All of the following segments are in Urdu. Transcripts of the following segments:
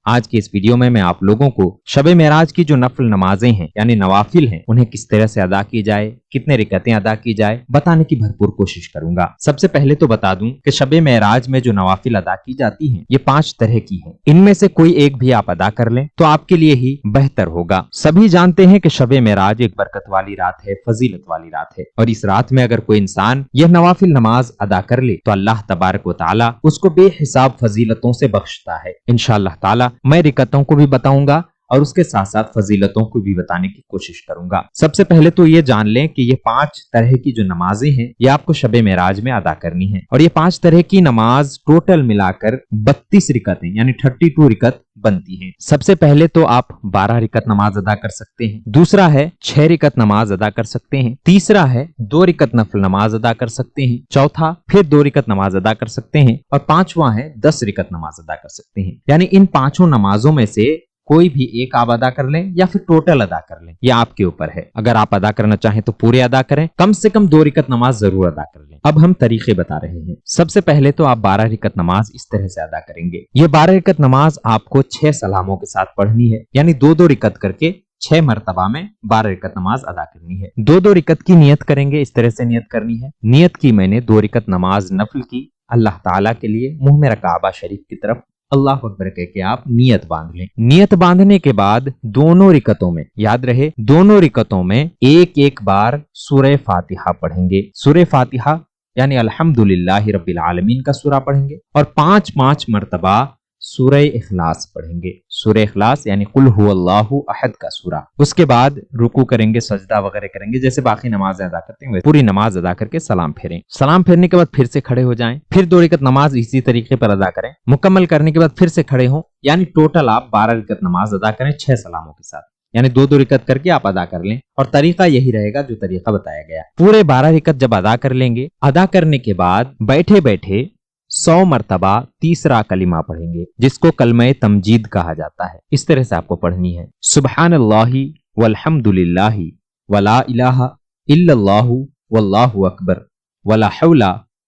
آج کی اس ویڈیو میں آپ لوگوں کو شب معراج کی جو نفل نمازیں ہیں یعنی نوافل ہیں انہیں کس طرح سے ادا کی جائے، کتنے رکعتیں ادا کی جائے بتانے کی بھرپور کوشش کروں گا۔ سب سے پہلے تو بتا دوں کہ شب معراج میں جو نوافل ادا کی جاتی ہیں یہ 5 طرح کی ہیں۔ ان میں سے کوئی ایک بھی آپ ادا کر لیں تو آپ کے لیے ہی بہتر ہوگا۔ سبھی جانتے ہیں کہ شب معراج ایک برکت والی رات ہے، فضیلت والی رات ہے، اور اس رات میں اگر کوئی انسان یہ نوافل نماز ادا کر لے تو اللہ تبارک و تعالی اس کو بے حساب فضیلتوں سے بخشتا ہے۔ انشاءاللہ تعالی میں رکعتوں کو بھی بتاؤں گا اور اس کے ساتھ ساتھ فضیلتوں کو بھی بتانے کی کوشش کروں گا۔ سب سے پہلے تو یہ جان لیں کہ یہ 5 طرح کی جو نمازیں ہیں یہ آپ کو شب معراج میں ادا کرنی ہیں، اور یہ 5 طرح کی نماز ٹوٹل ملا کر 32 رکعتیں یعنی 32 رکعت بنتی ہیں۔ سب سے پہلے تو آپ 12 رکعت نماز ادا کر سکتے ہیں، دوسرا ہے 6 رکعت نماز ادا کر سکتے ہیں، تیسرا ہے 2 رکعت نفل نماز ادا کر سکتے ہیں، چوتھا پھر 2 رکعت نماز ادا کر سکتے ہیں، اور پانچواں ہے 10 رکعت نماز ادا کر سکتے ہیں۔ یعنی ان 5 نمازوں میں سے کوئی بھی ایک آپ ادا کر لیں یا پھر ٹوٹل ادا کر لیں، یہ آپ کے اوپر ہے۔ اگر آپ ادا کرنا چاہیں تو پورے ادا کریں، کم سے کم 2 رکعت نماز ضرور ادا کر لیں۔ اب ہم طریقے بتا رہے ہیں۔ سب سے پہلے تو آپ 12 رکعت نماز اس طرح سے ادا کریں گے۔ یہ 12 رکعت نماز آپ کو 6 سلاموں کے ساتھ پڑھنی ہے، یعنی 2 رکعت کر کے 6 مرتبہ میں 12 رکعت نماز ادا کرنی ہے۔ 2 رکعت کی نیت کریں گے، اس طرح سے نیت کرنی ہے۔ نیت کی میں نے 2 رکعت نماز نفل کی اللہ تعالیٰ کے لیے، منہ میرا کعبہ شریف کی طرف اللہ اکبر کہہ کے آپ نیت باندھ لیں۔ نیت باندھنے کے بعد دونوں رکعتوں میں یاد رہے، دونوں رکعتوں میں ایک بار سورہ فاتحہ پڑھیں گے۔ سورہ فاتحہ یعنی الحمدللہ رب العالمین کا سورہ پڑھیں گے، اور 5 مرتبہ سورہ اخلاص پڑھیں گے۔ سورہ اخلاص یعنی قل هو اللہ احد کا سورہ۔ اس کے بعد رکوع کریں گے، سجدہ وغیرہ کریں گے، جیسے باقی نمازیں ادا کرتے ہیں پوری نماز ادا کر کے سلام پھیریں۔ سلام پھیرنے کے بعد پھر سے کھڑے ہو جائیں، پھر 2 رکعت نماز اسی طریقے پر ادا کریں۔ مکمل کرنے کے بعد پھر سے کھڑے ہوں، یعنی ٹوٹل آپ 12 رکعت نماز ادا کریں 6 سلاموں کے ساتھ، یعنی 2 رکعت کر کے آپ ادا کر لیں، اور طریقہ یہی رہے گا جو طریقہ بتایا گیا۔ پورے 12 رکعت جب ادا کر لیں گے، ادا کرنے کے بعد بیٹھے بیٹھے 100 مرتبہ تیسرا کلمہ پڑھیں گے، جس کو کلمہ تمجید کہا جاتا ہے۔ اس طرح سے آپ کو پڑھنی ہے، سبحان اللہ والحمد للہ ولا الہ الا اللہ واللہ اکبر ولا حول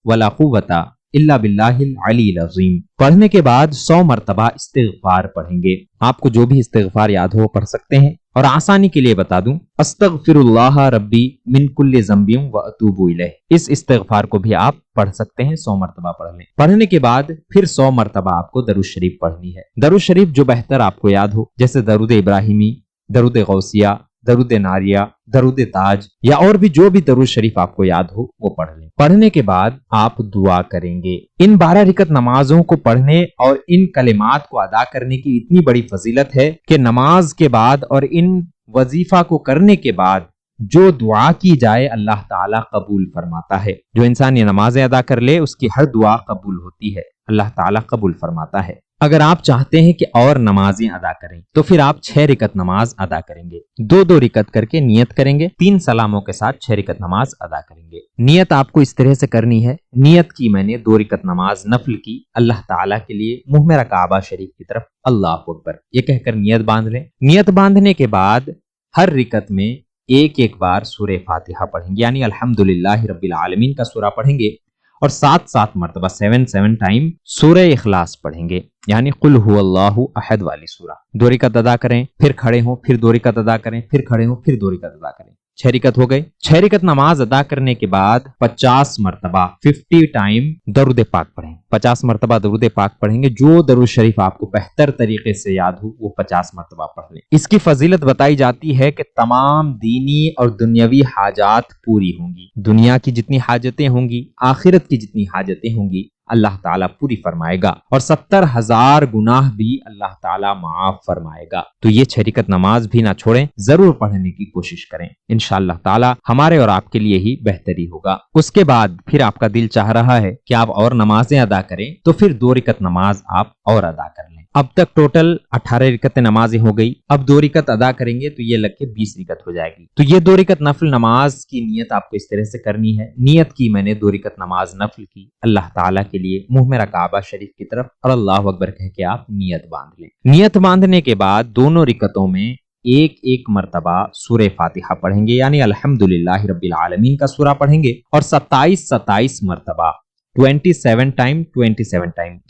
ولا قوت الا باللہ العلی العظیم۔ پڑھنے کے بعد 100 مرتبہ استغفار پڑھیں گے۔ آپ کو جو بھی استغفار یاد ہو پڑھ سکتے ہیں، اور آسانی کے لیے بتا دوں استغفر اللہ ربی من کل ذنب واتوب الیہ، اس استغفار کو بھی آپ پڑھ سکتے ہیں، 100 مرتبہ پڑھ لیں۔ پڑھنے کے بعد پھر 100 مرتبہ آپ کو درود شریف پڑھنی ہے۔ درود شریف جو بہتر آپ کو یاد ہو، جیسے درود ابراہیمی، درود غوثیہ، درود ناریہ، درود تاج، یا اور بھی جو بھی درود شریف آپ کو یاد ہو وہ پڑھ لیں۔ پڑھنے کے بعد آپ دعا کریں گے۔ ان 12 رکعت نمازوں کو پڑھنے اور ان کلمات کو ادا کرنے کی اتنی بڑی فضیلت ہے کہ نماز کے بعد اور ان وظیفہ کو کرنے کے بعد جو دعا کی جائے اللہ تعالیٰ قبول فرماتا ہے۔ جو انسان یہ نمازیں ادا کر لے اس کی ہر دعا قبول ہوتی ہے، اللہ تعالیٰ قبول فرماتا ہے۔ اگر آپ چاہتے ہیں کہ اور نمازیں ادا کریں تو پھر آپ 6 رکعت نماز ادا کریں گے، 2 رکعت کر کے نیت کریں گے، 3 سلاموں کے ساتھ 6 رکعت نماز ادا کریں گے۔ نیت آپ کو اس طرح سے کرنی ہے، نیت کی میں نے 2 رکعت نماز نفل کی اللہ تعالیٰ کے لیے، منہ میرا کعبہ شریف کی طرف اللہ اکبر یہ کہہ کر نیت باندھ لیں۔ نیت باندھنے کے بعد ہر رکعت میں ایک بار سورہ فاتحہ پڑھیں گے، یعنی الحمدللہ رب العالمین کا سورہ پڑھیں گے، اور 7 مرتبہ 7 ٹائم سورہ اخلاص پڑھیں گے، یعنی قل هو اللہ احد والی سورہ۔ 2 رکعت ادا کریں، پھر کھڑے ہوں، پھر 2 رکعت ادا کریں، پھر کھڑے ہوں، پھر 2 رکعت ادا کریں۔ 6 رکعت ہو گئے۔ 6 رکعت نماز ادا کرنے کے بعد 50 مرتبہ 50 ٹائم درود پاک پڑھیں۔ 50 مرتبہ درود پاک پڑھیں گے، جو درود شریف آپ کو بہتر طریقے سے یاد ہو وہ 50 مرتبہ پڑھ لیں۔ اس کی فضیلت بتائی جاتی ہے کہ تمام دینی اور دنیاوی حاجات پوری ہوں گی، دنیا کی جتنی حاجتیں ہوں گی، آخرت کی جتنی حاجتیں ہوں گی، اللہ تعالیٰ پوری فرمائے گا، اور 70,000 گناہ بھی اللہ تعالیٰ معاف فرمائے گا۔ تو یہ 6 رکعت نماز بھی نہ چھوڑیں، ضرور پڑھنے کی کوشش کریں، انشاءاللہ تعالیٰ ہمارے اور آپ کے لیے ہی بہتری ہوگا۔ اس کے بعد پھر آپ کا دل چاہ رہا ہے کہ آپ اور نمازیں ادا کریں تو پھر 2 رکعت نماز آپ اور ادا کر لیں۔ اب تک ٹوٹل 18 رکعت نمازیں ہو گئی، اب 2 رکعت ادا کریں گے تو یہ لگ کے 20 رکعت ہو جائے گی۔ تو یہ 2 رکعت نفل نماز کی نیت آپ کو اس طرح سے کرنی ہے۔ نیت کی میں نے 2 رکعت نماز نفل کی اللہ تعالیٰ کے لیے، منہ میرا کعبہ شریف کی طرف، اور اللہ اکبر کہہ کے آپ نیت باندھ لیں۔ نیت باندھنے کے بعد دونوں رکعتوں میں ایک مرتبہ سورہ فاتحہ پڑھیں گے، یعنی الحمدللہ رب العالمین کا سورہ پڑھیں گے، اور 27 مرتبہ 27 ٹائم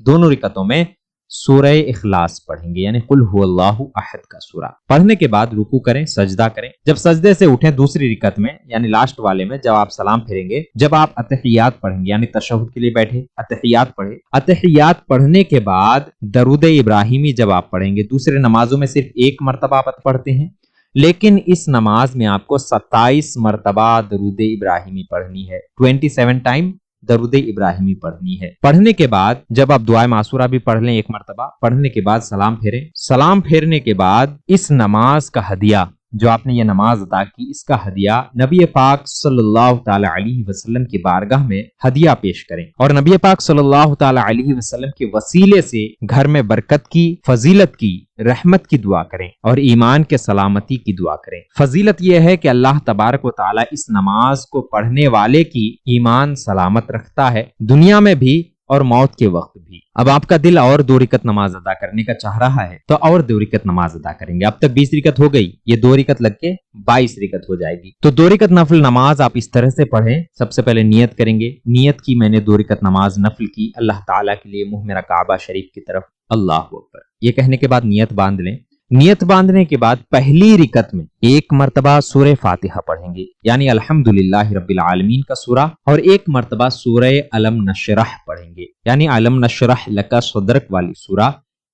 دونوں رکعتوں میں سورہ اخلاص پڑھیں گے، یعنی قل هو اللہ احد کا سورہ پڑھنے کے بعد رکوع کریں، سجدہ کریں۔ جب سجدے سے اٹھیں دوسری رکعت میں یعنی لاسٹ والے میں، جب آپ سلام پھیریں گے، جب آپ اتحیات پڑھیں گے یعنی تشہد کے لیے بیٹھے اتحیات پڑھیں، اتحیات پڑھنے کے بعد درود ابراہیمی جب آپ پڑھیں گے، دوسرے نمازوں میں صرف ایک مرتبہ آپ پڑھتے ہیں، لیکن اس نماز میں آپ کو 27 مرتبہ درود ابراہیمی پڑھنی ہے، 27 ٹائم درود ابراہیمی پڑھنی ہے۔ پڑھنے کے بعد جب آپ دعائے معصورہ بھی پڑھ لیں ایک مرتبہ، پڑھنے کے بعد سلام پھیریں، سلام پھیرنے کے بعد اس نماز کا ہدیہ جو آپ نے یہ نماز ادا کی، اس کا ہدیہ نبی پاک صلی اللہ تعالی علیہ وسلم کی بارگاہ میں ہدیہ پیش کریں، اور نبی پاک صلی اللہ تعالی علیہ وسلم کے وسیلے سے گھر میں برکت کی، فضیلت کی، رحمت کی دعا کریں اور ایمان کے سلامتی کی دعا کریں۔ فضیلت یہ ہے کہ اللہ تبارک و تعالی اس نماز کو پڑھنے والے کی ایمان سلامت رکھتا ہے، دنیا میں بھی اور موت کے وقت بھی۔ اب آپ کا دل اور 2 رکعت نماز ادا کرنے کا چاہ رہا ہے تو اور 2 رکعت نماز ادا کریں گے۔ اب تک 20 رکعت ہو گئی، یہ 2 رکعت لگ کے 22 رکعت ہو جائے گی۔ تو 2 رکعت نفل نماز آپ اس طرح سے پڑھیں، سب سے پہلے نیت کریں گے، نیت کی میں نے 2 رکعت نماز نفل کی اللہ تعالیٰ کے لیے، منہ میرا کعبہ شریف کی طرف، اللہ اکبر، یہ کہنے کے بعد نیت باندھ لیں۔ نیت باندھنے کے بعد پہلی رکعت میں 1 مرتبہ سورہ فاتحہ پڑھیں گے یعنی الحمدللہ رب العالمین کا سورہ، اور 1 مرتبہ سورہ علم نشرح پڑھیں گے یعنی علم نشرح لک صدرک والی سورہ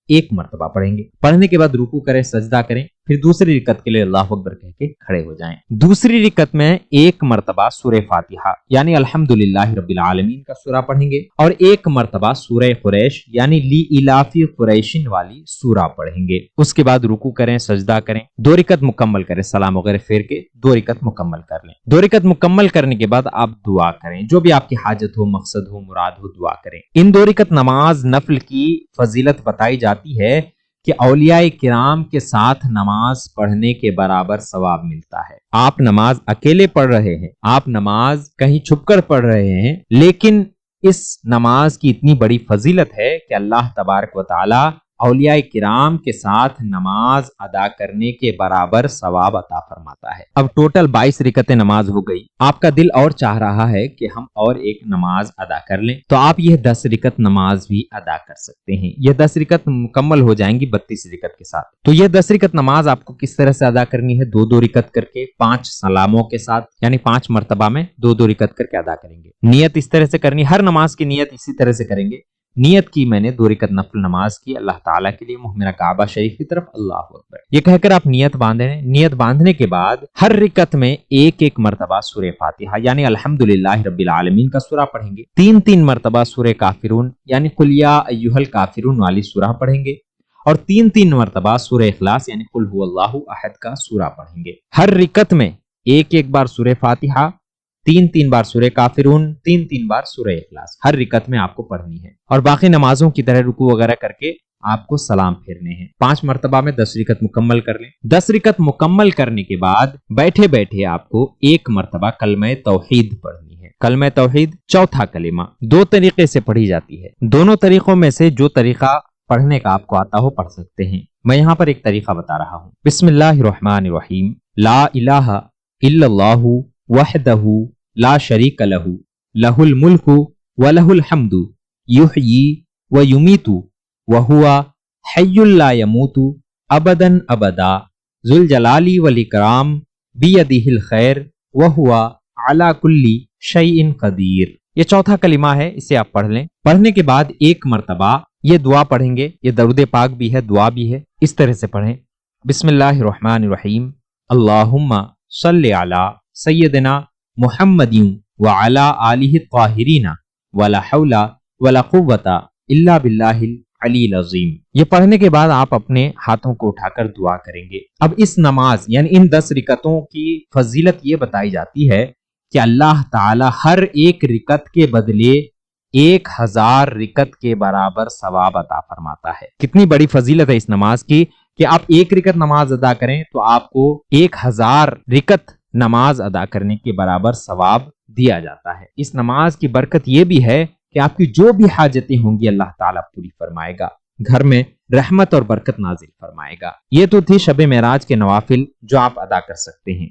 1 مرتبہ پڑھیں گے۔ پڑھنے کے بعد رکوع کریں، سجدہ کریں، پھر دوسری رکعت کے لیے اللہ اکبر کہہ کے کھڑے ہو جائیں۔ دوسری رکعت میں 1 مرتبہ سورہ فاتحہ یعنی الحمدللہ رب العالمین کا سورہ پڑھیں گے، اور 1 مرتبہ سورہ قریش یعنی لی الافی قریشن والی سورہ پڑھیں گے۔ اس کے بعد رکوع کریں، سجدہ کریں، 2 رکعت مکمل کریں، سلام وغیرہ پھیر کے 2 رکعت مکمل کر لیں۔ 2 رکعت مکمل کرنے کے بعد آپ دعا کریں، جو بھی آپ کی حاجت ہو، مقصد ہو، مراد ہو، دعا کریں۔ ان 2 رکعت نماز نفل کی فضیلت بتائی جاتی ہے کہ اولیاء کرام کے ساتھ نماز پڑھنے کے برابر ثواب ملتا ہے۔ آپ نماز اکیلے پڑھ رہے ہیں، آپ نماز کہیں چھپ کر پڑھ رہے ہیں، لیکن اس نماز کی اتنی بڑی فضیلت ہے کہ اللہ تبارک و تعالی اولیاء کرام کے ساتھ نماز ادا کرنے کے برابر ثواب عطا فرماتا ہے۔ اب ٹوٹل 22 رکعتیں نماز ہو گئی، آپ کا دل اور چاہ رہا ہے کہ ہم اور ایک نماز ادا کر لیں، تو آپ یہ 10 رکعت نماز بھی ادا کر سکتے ہیں۔ یہ 10 رکعت مکمل ہو جائیں گی 32 رکعت کے ساتھ۔ تو یہ 10 رکعت نماز آپ کو کس طرح سے ادا کرنی ہے؟ 2 رکعت کر کے 5 سلاموں کے ساتھ، یعنی 5 مرتبہ میں 2 رکعت کر کے ادا کریں گے۔ نیت اس طرح سے کرنی، ہر نماز کی نیت اسی طرح سے کریں گے۔ نیت کی میں نے 2 رکعت نفل نماز کی اللہ تعالیٰ کے لیے، منہ میرا کعبہ شریف کی طرف، اللہ اکبر، یہ کہہ کر آپ نیت باندھیں۔ نیت باندھنے کے بعد ہر رکعت میں 1 مرتبہ سورہ فاتحہ یعنی الحمدللہ رب العالمین کا سورہ پڑھیں گے، 3 مرتبہ سورہ کافرون یعنی قل یا ایھا الکافرون والی سورہ پڑھیں گے، اور 3 مرتبہ سورہ اخلاص یعنی قل هو اللہ احد کا سورہ پڑھیں گے۔ ہر رکعت میں 1 بار سورہ فاتحہ، 3 بار سورہ کافرون، 3 بار سورہ اخلاص ہر رکعت میں آپ کو پڑھنی ہے، اور باقی نمازوں کی طرح رکوع وغیرہ کر کے آپ کو سلام پھیرنے ہیں۔ 5 مرتبہ میں 10 رکعت مکمل کر لیں۔ 10 رکعت مکمل کرنے کے بعد بیٹھے بیٹھے آپ کو 1 مرتبہ کلمہ توحید پڑھنی ہے۔ کلمہ توحید چوتھا کلمہ 2 طریقے سے پڑھی جاتی ہے، دونوں طریقوں میں سے جو طریقہ پڑھنے کا آپ کو آتا ہو پڑھ سکتے ہیں۔ میں یہاں پر ایک طریقہ بتا رہا ہوں۔ بسم اللہ الرحمن الرحیم، لا الہ الا اللہ وحدہ لا شریک لہ، لہ الملک ولہ الحمد، یحیی ویمیت وہو حی لا یموت، ابدا ابدا، ذو الجلال والاکرام، بیدہ الخیر وہو علی کل شیء قدیر۔ یہ چوتھا کلمہ ہے، اسے آپ پڑھ لیں۔ پڑھنے کے بعد 1 مرتبہ یہ دعا پڑھیں گے، یہ درود پاک بھی ہے، دعا بھی ہے، اس طرح سے پڑھیں۔ بسم اللہ الرحمن الرحیم، اللہم صلی علی سیدنا محمد وعلی آلہ الطاہرین ولا حول ولا قوۃ الا باللہ العلی العظیم۔ یہ پڑھنے کے بعد آپ اپنے ہاتھوں کو اٹھا کر دعا کریں گے۔ اب اس نماز یعنی ان 10 رکعتوں کی فضیلت یہ بتائی جاتی ہے کہ اللہ تعالی ہر ایک رکعت کے بدلے 1000 رکعت کے برابر ثواب عطا فرماتا ہے۔ کتنی بڑی فضیلت ہے اس نماز کی کہ آپ 1 رکعت نماز ادا کریں تو آپ کو 1000 رکعت نماز ادا کرنے کے برابر ثواب دیا جاتا ہے۔ اس نماز کی برکت یہ بھی ہے کہ آپ کی جو بھی حاجتیں ہوں گی اللہ تعالیٰ پوری فرمائے گا، گھر میں رحمت اور برکت نازل فرمائے گا۔ یہ تو تھی شب معراج کے نوافل جو آپ ادا کر سکتے ہیں۔